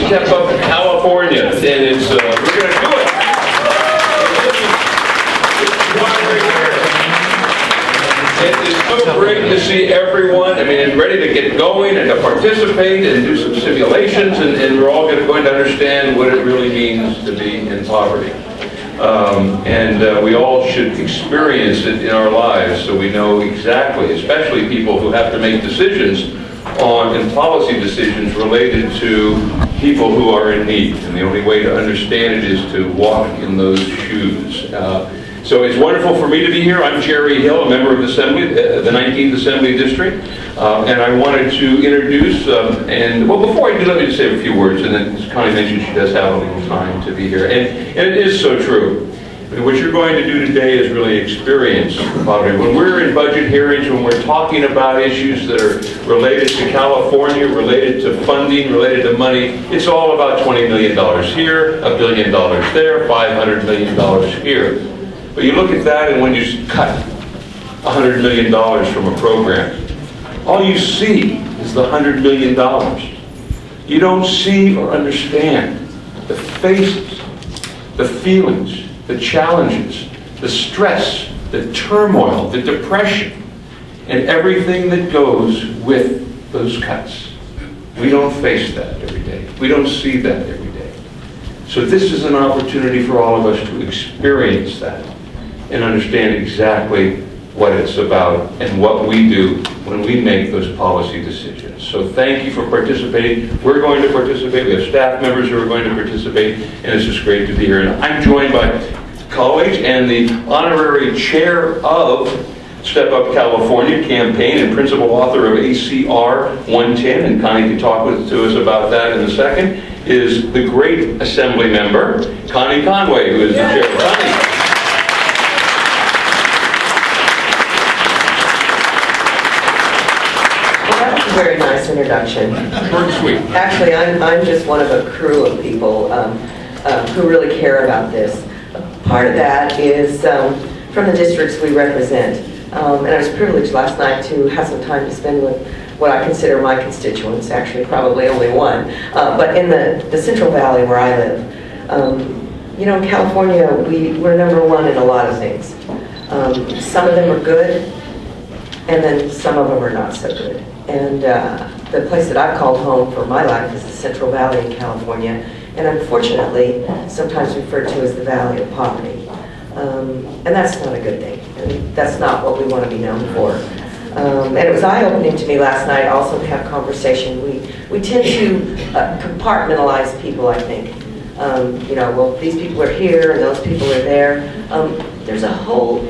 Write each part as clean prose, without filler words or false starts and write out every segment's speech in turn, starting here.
Step Up California, and it's we're going to do it. It's so great to see everyone. I mean, ready to get going and to participate and do some simulations, and we're all going to understand what it really means to be in poverty. We all should experience it in our lives so we know exactly, especially people who have to make decisions and policy decisions related to people who are in need. And the only way to understand it is to walk in those shoes. So it's wonderful for me to be here. I'm Jerry Hill, a member of the Assembly, the 19th Assembly District. And I wanted to introduce, well, before I do, let me just say a few words, and then as Connie mentioned, she does have a little time to be here. And it is so true. I mean, what you're going to do today is really experience poverty. When we're in budget hearings, when we're talking about issues that are related to California, related to funding, related to money, it's all about $20 million here, $1 billion there, $500 million here. But you look at that, and when you cut $100 million from a program, all you see is the $100 million. You don't see or understand the faces, the feelings, the challenges, the stress, the turmoil, the depression, and everything that goes with those cuts. We don't face that every day. We don't see that every day. So this is an opportunity for all of us to experience that and understand exactly what it's about and what we do when we make those policy decisions. So thank you for participating. We're going to participate. We have staff members who are going to participate, and it's just great to be here. And I'm joined by colleagues and the honorary chair of Step Up California campaign and principal author of ACR 110, and Connie can talk to us about that in a second, is the great Assembly member, Connie Conway, who is the chair. Connie. Very nice introduction. Short and sweet. Actually, I'm just one of a crew of people who really care about this. Part of that is from the districts we represent. And I was privileged last night to have some time to spend with what I consider my constituents, actually probably only one, but in the Central Valley where I live. You know, in California, we're #1 in a lot of things. Some of them are good, and then some of them are not so good. And the place that I've called home for my life is the Central Valley in California, and unfortunately, sometimes referred to as the Valley of Poverty. And that's not a good thing. And that's not what we want to be known for. And it was eye-opening to me last night also to have conversation. We tend to compartmentalize people, I think. You know, well, these people are here and those people are there. There's a whole,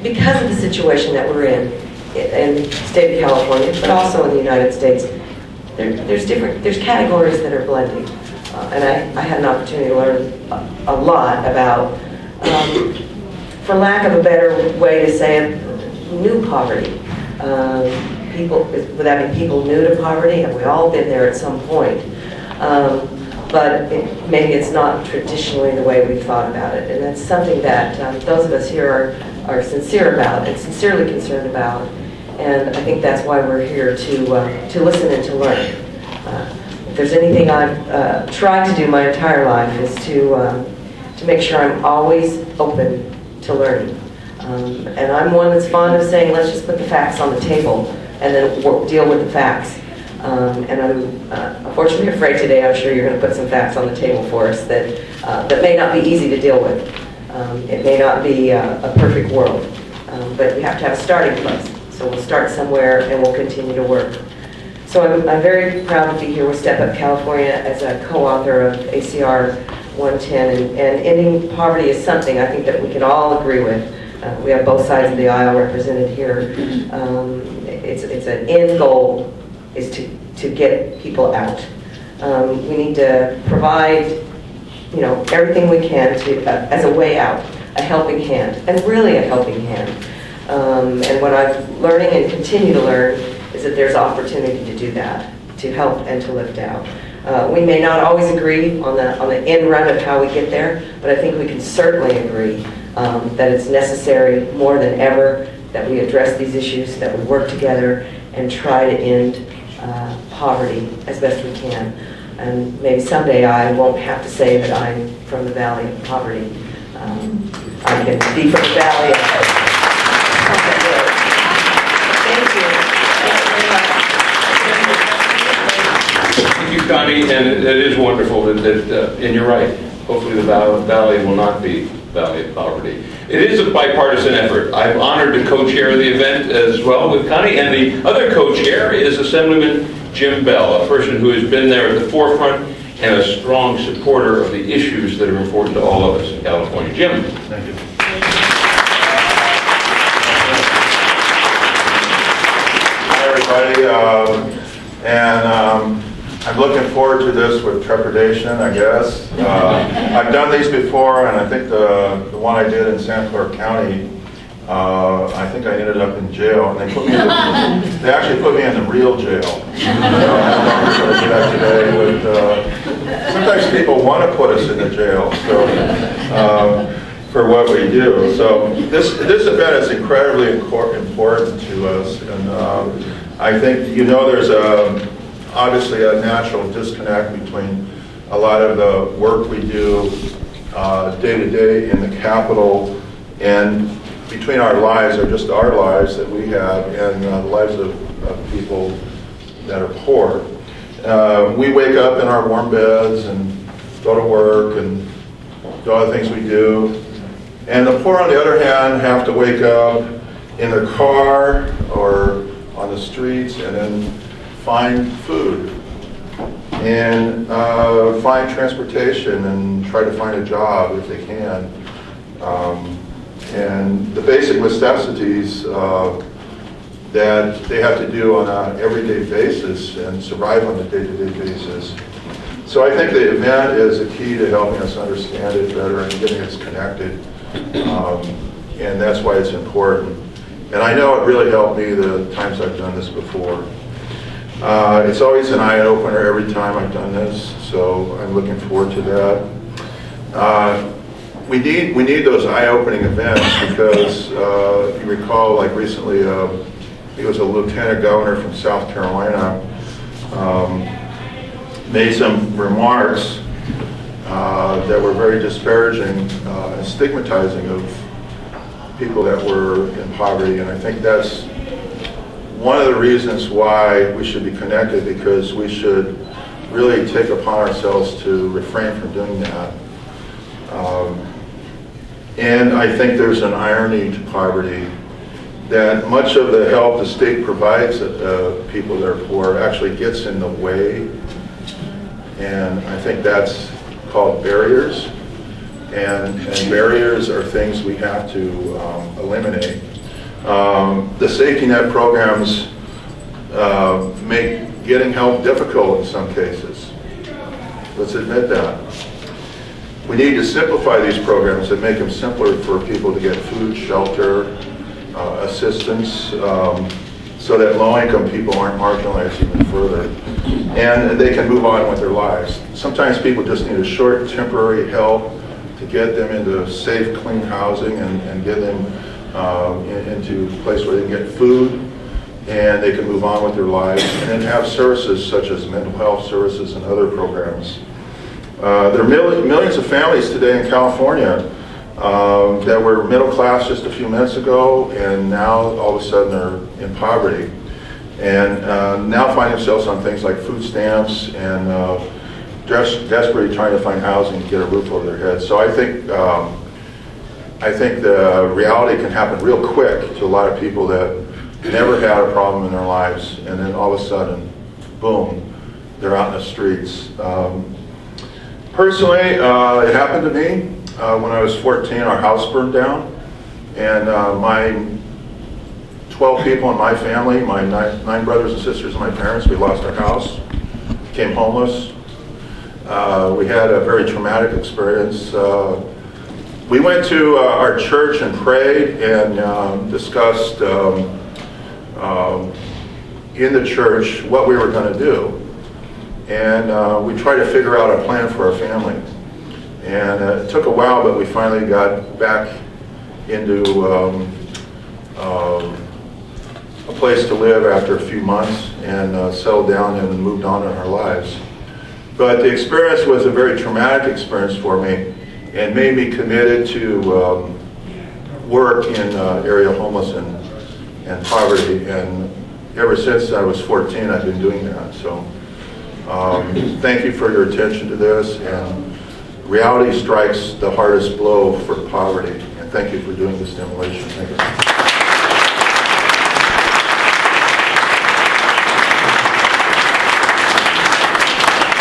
because of the situation that we're in the state of California, but also in the United States, there's categories that are blending. And I had an opportunity to learn a lot about, for lack of a better way to say it, new poverty. People, would that be people new to poverty? Have we all been there at some point? But maybe it's not traditionally the way we've thought about it. And that's something that those of us here are sincere about and sincerely concerned about. And I think that's why we're here to listen and to learn. If there's anything I've tried to do my entire life is to make sure I'm always open to learning. And I'm one that's fond of saying, let's just put the facts on the table and then deal with the facts. And I'm unfortunately afraid today, I'm sure you're going to put some facts on the table for us that may not be easy to deal with. It may not be a perfect world, but we have to have a starting place. So we'll start somewhere and we'll continue to work. So I'm very proud to be here with Step Up California as a co-author of ACR 110. And ending poverty is something I think that we can all agree with. We have both sides of the aisle represented here. It's an end goal is to get people out. We need to provide, you know, everything we can to as a way out, a helping hand, and really a helping hand. And what I'm learning and continue to learn is that there's opportunity to do that, to help and to lift out. We may not always agree on the end run of how we get there, but I think we can certainly agree that it's necessary more than ever that we address these issues, that we work together and try to end poverty as best we can. and maybe someday I won't have to say that I'm from the Valley of Poverty. I can be from the Valley of Thank you. Thank you, Connie, and it is wonderful and you're right, hopefully the Valley will not be Valley of Poverty. It is a bipartisan effort. I'm honored to co-chair the event as well with Connie, and the other co-chair is Assemblyman Jim Beall, a person who has been there at the forefront and a strong supporter of the issues that are important to all of us in California. Jim. Thank you. Hi, everybody. I'm looking forward to this with trepidation, I guess. I've done these before, and I think the one I did in Santa Clara County, I think I ended up in jail, and they actually put me in the real jail. Sometimes people want to put us in the jail, so for what we do. So this event is incredibly important to us, and I think there's obviously a natural disconnect between a lot of the work we do day to day in the Capitol and between our lives, or just our lives that we have, and the lives of people that are poor. We wake up in our warm beds and go to work and do all the things we do. And the poor, on the other hand, have to wake up in their car or on the streets and then find food and find transportation and try to find a job if they can. And the basic necessities that they have to do on an everyday basis and survive on a day-to-day basis. So I think the event is a key to helping us understand it better and getting us connected. And that's why it's important. And I know it really helped me the times I've done this before. It's always an eye-opener every time I've done this, so I'm looking forward to that. We need those eye-opening events because if you recall, like recently, he was a lieutenant governor from South Carolina, made some remarks that were very disparaging and stigmatizing of people that were in poverty, and I think that's one of the reasons why we should be connected, because we should really take upon ourselves to refrain from doing that. And I think there's an irony to poverty that much of the help the state provides people that are poor actually gets in the way, and I think that's called barriers, and barriers are things we have to eliminate. The safety net programs make getting help difficult in some cases. Let's admit that. We need to simplify these programs and make them simpler for people to get food, shelter, assistance, so that low-income people aren't marginalized even further. And they can move on with their lives. Sometimes people just need a short, temporary help to get them into safe, clean housing and get them into a place where they can get food and they can move on with their lives, and then have services such as mental health services and other programs. There are millions of families today in California that were middle class just a few minutes ago, and now all of a sudden they're in poverty, and now find themselves on things like food stamps and desperately trying to find housing to get a roof over their heads. So I think the reality can happen real quick to a lot of people that never had a problem in their lives, and then all of a sudden, boom, they're out in the streets. Personally, it happened to me when I was 14. Our house burned down, and my 12 people in my family, my nine brothers and sisters and my parents, we lost our house, became homeless. We had a very traumatic experience. We went to our church and prayed and discussed in the church what we were going to do. And we tried to figure out a plan for our family. And it took a while, but we finally got back into a place to live after a few months and settled down and moved on in our lives. But the experience was a very traumatic experience for me and made me committed to work in area homeless and poverty. And ever since I was 14, I've been doing that. So thank you for your attention to this. And reality strikes the hardest blow for poverty. And thank you for doing this demolition. Thank you.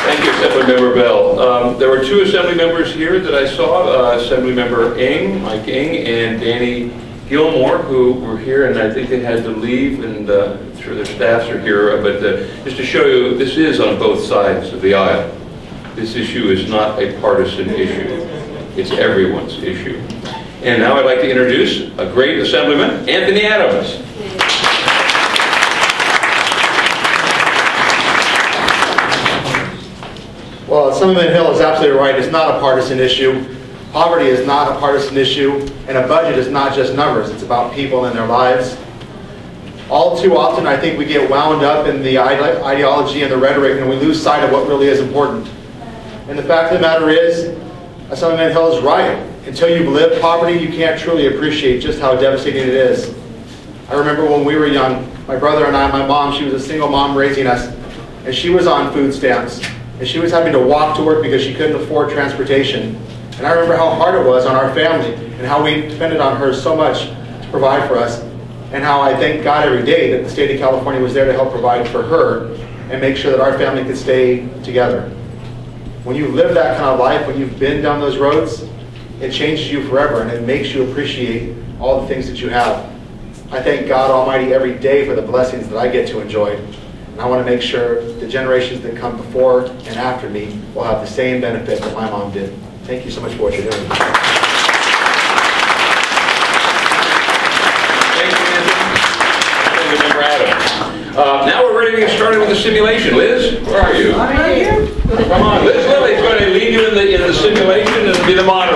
Thank you, Assemblymember Beall. There were two Assembly members here that I saw, Assemblymember Mike Ng and Danny Gilmore, who were here, and I think they had to leave, and I'm sure their staffs are here, but just to show you, this is on both sides of the aisle. This issue is not a partisan issue. It's everyone's issue. And now I'd like to introduce a great Assemblyman, Anthony Adams. Well, Assemblyman Hill is absolutely right. It's not a partisan issue. Poverty is not a partisan issue, and a budget is not just numbers. It's about people and their lives. All too often, I think we get wound up in the ideology and the rhetoric, and we lose sight of what really is important. And the fact of the matter is, Assemblyman Hill is right. Until you've lived poverty, you can't truly appreciate just how devastating it is. I remember when we were young, my brother and I, my mom, she was a single mom raising us, and she was on food stamps. And she was having to walk to work because she couldn't afford transportation. And I remember how hard it was on our family and how we depended on her so much to provide for us, and how I thank God every day that the state of California was there to help provide for her and make sure that our family could stay together. When you live that kind of life, when you've been down those roads, it changes you forever and it makes you appreciate all the things that you have. I thank God Almighty every day for the blessings that I get to enjoy. And I want to make sure the generations that come before and after me will have the same benefit that my mom did. Thank you so much for what you're doing. Thank you, Anthony. Member Adams. Now we're ready to get started with the simulation. Liz, where are you? Right here. Come on, Liz Lilly's going to lead you in the simulation and be the moderator.